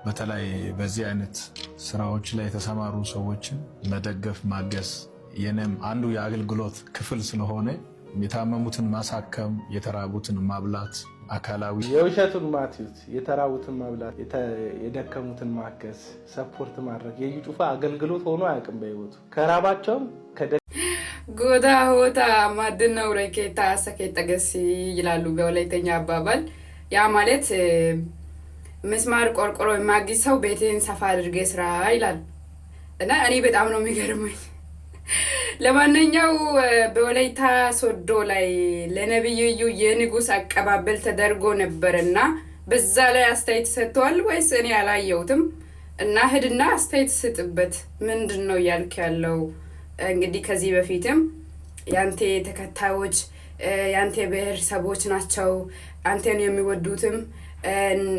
በተለይ በዚህ አይነት ስራዎች ላይ የተሰማሩ ሰዎችን መደገፍ ማገዝ የኔም አንዱ የአገልግሎት ክፍል ስለሆነ የታመሙትን ማሳከም፣ የተራቡትን ማብላት፣ አካላዊ የውሸቱን ማትዩት የተራቡትን ማብላት፣ የደከሙትን ማገዝ፣ ሰፖርት ማድረግ የዩ ጩፋ አገልግሎት ሆኖ አያውቅም በህይወቱ ከራባቸው ጎዳ ሆታ ማድነው ረኬታ ሰከታ ገሲ ይላሉ በወላይተኛ አባባል። ያ ማለት መስማር ቆርቆሮ የማግዝ ሰው ቤቴን ሰፋ አድርጌ ስራ ይላል እና እኔ በጣም ነው የሚገርመኝ። ለማንኛው በወላይታ ሶዶ ላይ ለነብዩ እዩ የንጉስ አቀባበል ተደርጎ ነበርና በዛ ላይ አስተያየት ሰጥቷል ወይስ እኔ አላየሁትም? እና ሄድና አስተያየት ስጥበት ምንድነው ያልክ ያለው? እንግዲህ ከዚህ በፊትም ያንተ ተከታዮች ያንተ ብሔረሰቦች ናቸው፣ አንተን የሚወዱትም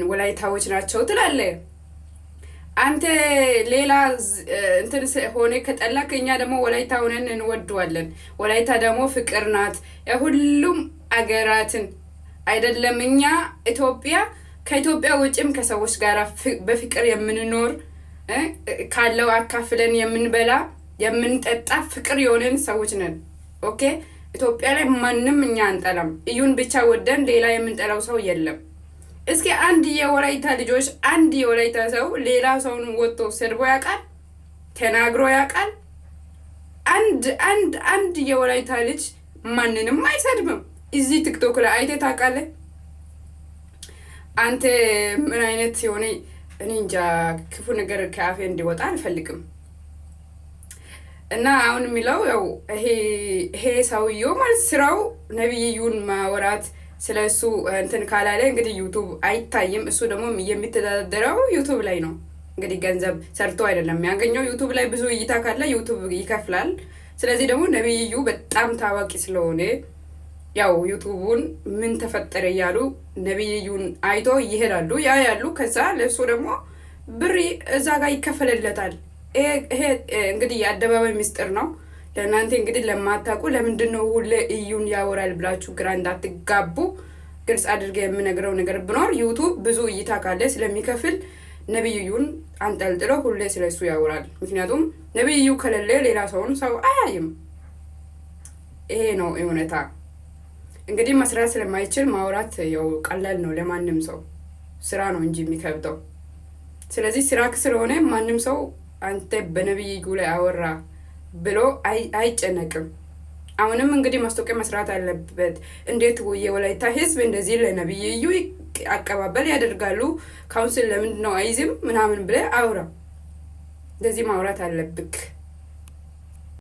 ወላይታዎች ናቸው ትላለህ። አንተ ሌላ እንትን ሆነ ከጠላክ እኛ ደግሞ ወላይታ ሆነን እንወደዋለን። ወላይታ ደግሞ ፍቅር ናት የሁሉም አገራትን አይደለም። እኛ ኢትዮጵያ ከኢትዮጵያ ውጭም ከሰዎች ጋር በፍቅር የምንኖር ካለው አካፍለን የምንበላ የምንጠጣ ፍቅር የሆነን ሰዎች ነን። ኦኬ ኢትዮጵያ ላይ ማንንም እኛ አንጠላም። እዩን ብቻ ወደን ሌላ የምንጠላው ሰው የለም። እስኪ አንድ የወላይታ ልጆች አንድ የወላይታ ሰው ሌላ ሰውን ወጥቶ ሰድቦ ያውቃል? ተናግሮ ያውቃል? አንድ የወላይታ ልጅ ማንንም አይሰድብም። እዚህ ቲክቶክ ላይ አይተህ ታውቃለህ? አንተ ምን አይነት የሆነ እኔ እንጃ ክፉ ነገር ከአፌ እንዲወጣ አልፈልግም። እና አሁን የሚለው ያው ይሄ ሰውየው ማለት ስራው ነብዩን ማወራት ስለሱ እንትን ካላለ እንግዲህ ዩቲዩብ አይታይም። እሱ ደግሞ የሚተዳደረው ዩቲዩብ ላይ ነው። እንግዲህ ገንዘብ ሰርቶ አይደለም የሚያገኘው። ዩቲዩብ ላይ ብዙ እይታ ካለ ዩቲዩብ ይከፍላል። ስለዚህ ደግሞ ነብዩ በጣም ታዋቂ ስለሆነ ያው ዩቲዩቡን ምን ተፈጠረ እያሉ ነብዩን አይቶ ይሄዳሉ ያያሉ። ከዛ ለሱ ደግሞ ብር እዛ ጋር ይከፈልለታል። ይሄ እንግዲህ የአደባባይ ሚስጥር ነው። ለእናንተ እንግዲህ ለማታውቁ ለምንድነው ሁሌ እዩን ያወራል ብላችሁ ግራ እንዳትጋቡ ግልጽ አድርገ የምነግረው ነገር ቢኖር ዩቲዩብ ብዙ እይታ ካለ ስለሚከፍል ነብዩን አንጠልጥሎ ሁሌ ስለሱ ያወራል። ምክንያቱም ነብዩ ከሌለ ሌላ ሰው አያይም። ይሄ ነው እውነታ። እንግዲህ መስራት ስለማይችል ማውራት ያው ቀላል ነው ለማንም ሰው፣ ስራ ነው እንጂ የሚከብደው። ስለዚህ ስራ ስለሆነ ማንም ሰው አንተ በነብዩ ላይ አወራ ብሎ አይጨነቅም። አሁንም እንግዲህ ማስታወቂያ መስራት አለበት። እንዴት የወላይታ ህዝብ እንደዚህ ለነብዩ አቀባበል ያደርጋሉ? ካውንስል ለምንድን ነው አይዝም ምናምን ብለ አውራ። እንደዚህ ማውራት አለብክ።